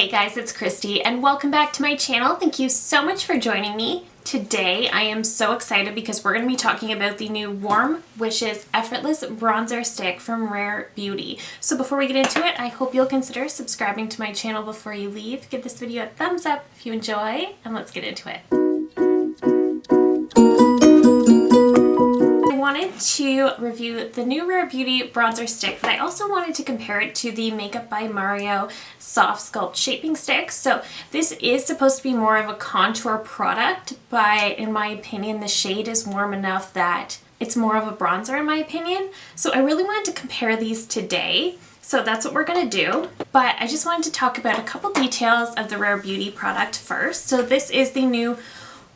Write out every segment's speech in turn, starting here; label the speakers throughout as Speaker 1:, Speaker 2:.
Speaker 1: Hey guys, it's Christy and welcome back to my channel. Thank you so much for joining me. Today I am so excited because we're going to be talking about the new Warm Wishes Effortless Bronzer Stick from Rare Beauty. So before we get into it, I hope you'll consider subscribing to my channel before you leave. Give this video a thumbs up if you enjoy, and let's get into it. I wanted to review the new Rare Beauty bronzer stick, but I also wanted to compare it to the Makeup by Mario Soft Sculpt Shaping Stick. So this is supposed to be more of a contour product, but in my opinion the shade is warm enough that it's more of a bronzer in my opinion. So I really wanted to compare these today. So that's what we're going to do, but I just wanted to talk about a couple details of the Rare Beauty product first. So this is the new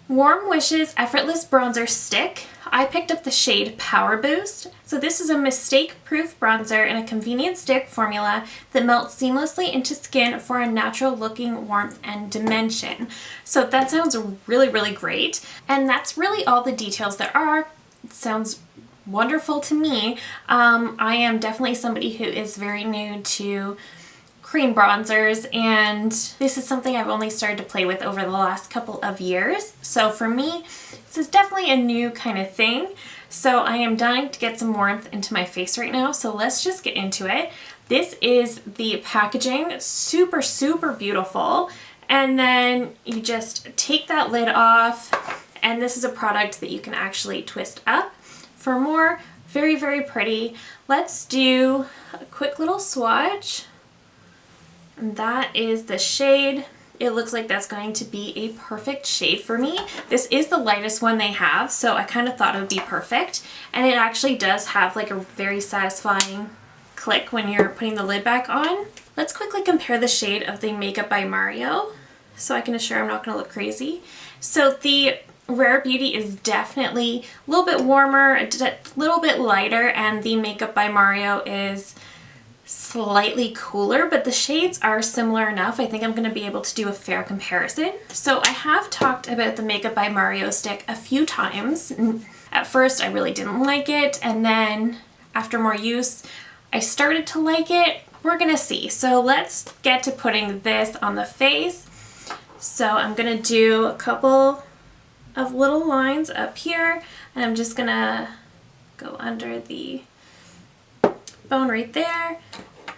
Speaker 1: Warm Wishes Effortless Bronzer Stick. I picked up the shade Power Boost. So this is a mistake-proof bronzer in a convenient stick formula that melts seamlessly into skin for a natural looking warmth and dimension. So that sounds really, really great. And that's really all the details there are. It sounds wonderful to me. I am definitely somebody who is very new to cream bronzers, and this is something I've only started to play with over the last couple of years. So for me, this is definitely a new kind of thing. So I am dying to get some warmth into my face right now. So let's just get into it. This is the packaging, super, super beautiful. And then you just take that lid off, and this is a product that you can actually twist up for more. Very, very pretty. Let's do a quick little swatch. And that is the shade. It looks like that's going to be a perfect shade for me. This is the lightest one they have, so I kind of thought it would be perfect. And it actually does have like a very satisfying click when you're putting the lid back on. Let's quickly compare the shade of the Makeup by Mario so I can assure I'm not going to look crazy. So the Rare Beauty is definitely a little bit warmer, a little bit lighter, and the Makeup by Mario is slightly cooler, but the shades are similar enough. I think I'm going to be able to do a fair comparison. So I have talked about the Makeup by Mario stick a few times. At first I really didn't like it, and then after more use I started to like it. We're gonna see. So let's get to putting this on the face. So I'm gonna do a couple of little lines up here, and I'm just gonna go under the bone right there.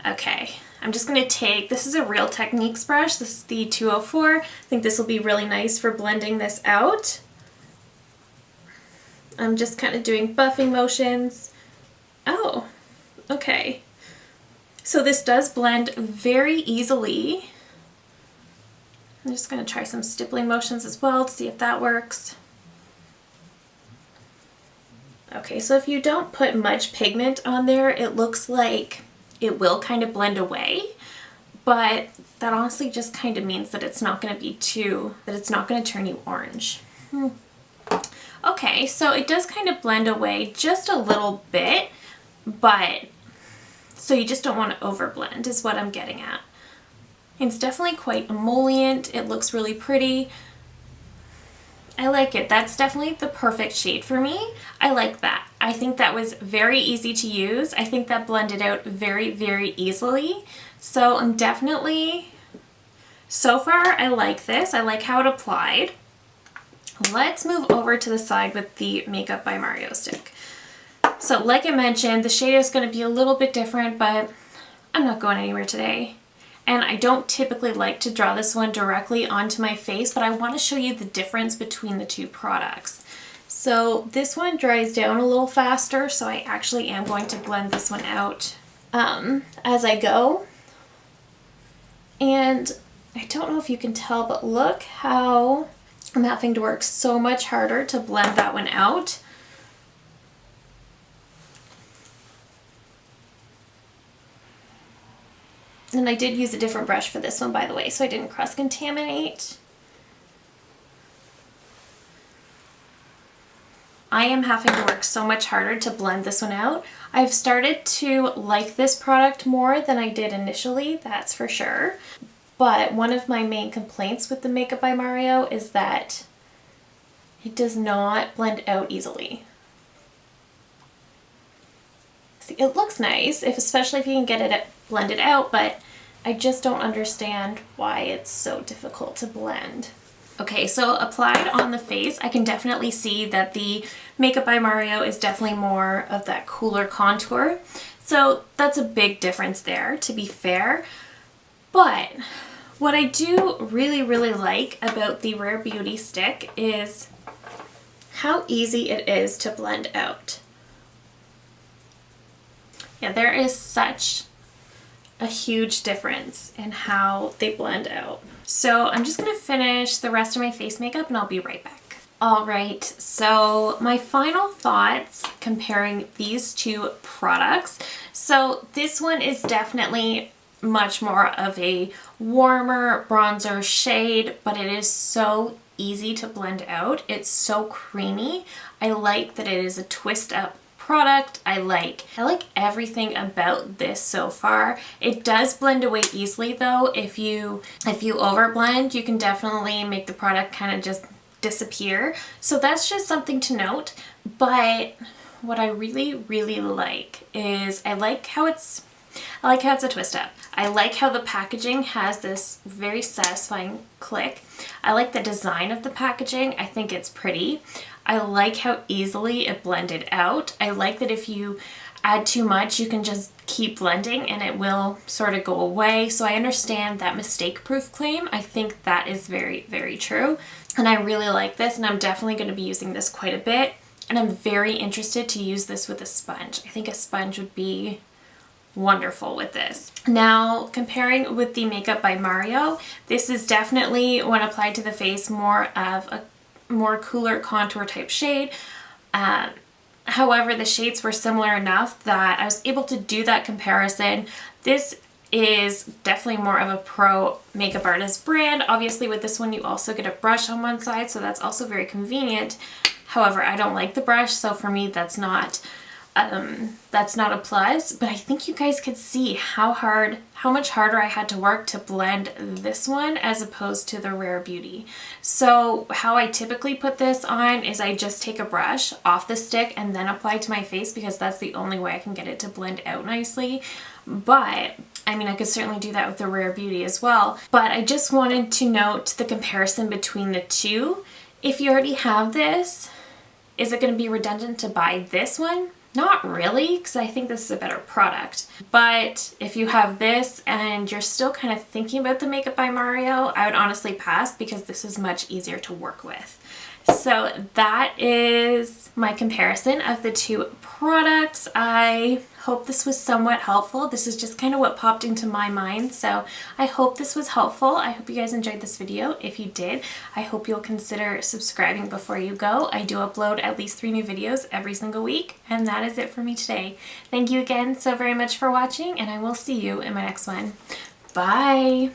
Speaker 1: Okay, I'm just going to take, this is a Real Techniques brush, this is the 204. I think this will be really nice for blending this out. I'm just kind of doing buffing motions. Oh, okay. So this does blend very easily. I'm just going to try some stippling motions as well to see if that works. Okay, so if you don't put much pigment on there, it looks like it will kind of blend away, but that honestly just kind of means that it's not going to be that it's not going to turn you orange. Okay, so it does kind of blend away just a little bit, but so you just don't want to overblend is what I'm getting at. It's definitely quite emollient. It looks really pretty. I like it. That's definitely the perfect shade for me. I like that. I think that was very easy to use. I think that blended out very, very easily. So I'm definitely, so far I like this. I like how it applied. Let's move over to the side with the Makeup by Mario stick. So like I mentioned, the shade is going to be a little bit different, but I'm not going anywhere today. And I don't typically like to draw this one directly onto my face, but I want to show you the difference between the two products. So this one dries down a little faster, so I actually am going to blend this one out as I go. And I don't know if you can tell, but look how I'm having to work so much harder to blend that one out. And I did use a different brush for this one, by the way, so I didn't cross-contaminate. I am having to work so much harder to blend this one out. I've started to like this product more than I did initially, that's for sure. But one of my main complaints with the Makeup by Mario is that it does not blend out easily. See, it looks nice, especially if you can get it blended out, but I just don't understand why it's so difficult to blend. Okay, so applied on the face, I can definitely see that the Makeup by Mario is definitely more of that cooler contour. So that's a big difference there, to be fair. But what I do really, really like about the Rare Beauty stick is how easy it is to blend out. Yeah, there is such a huge difference in how they blend out. So I'm just gonna finish the rest of my face makeup and I'll be right back. All right, so my final thoughts comparing these two products. So this one is definitely much more of a warmer bronzer shade, but it is so easy to blend out. It's so creamy. I like that it is a twist up product. I like everything about this so far. It does blend away easily though. If you overblend, you can definitely make the product kind of just disappear. So that's just something to note. But what I really, really like is I like how it's a twist up. I like how the packaging has this very satisfying click. I like the design of the packaging. I think it's pretty. I like how easily it blended out. I like that if you add too much, you can just keep blending and it will sort of go away. So I understand that mistake-proof claim. I think that is very, very true. And I really like this, and I'm definitely going to be using this quite a bit. And I'm very interested to use this with a sponge. I think a sponge would be wonderful with this. Now, comparing with the Makeup by Mario, this is definitely, when applied to the face, more of a more cooler contour type shade. However, the shades were similar enough that I was able to do that comparison. This is definitely more of a pro makeup artist brand. Obviously with this one you also get a brush on one side, so that's also very convenient. However, I don't like the brush, so for me that's not a plus, but I think you guys could see how much harder I had to work to blend this one as opposed to the Rare Beauty. So how I typically put this on is I just take a brush off the stick and then apply it to my face, because that's the only way I can get it to blend out nicely. But I mean, I could certainly do that with the Rare Beauty as well. But I just wanted to note the comparison between the two. If you already have this, is it going to be redundant to buy this one? Not really, because I think this is a better product. But if you have this and you're still kind of thinking about the Makeup by Mario, I would honestly pass, because this is much easier to work with. So that is my comparison of the two products. I hope this was somewhat helpful. This is just kind of what popped into my mind, so I hope this was helpful. I hope you guys enjoyed this video. If you did, I hope you'll consider subscribing before you go. I do upload at least 3 new videos every single week, and that is it for me today. Thank you again so very much for watching, and I will see you in my next one. Bye!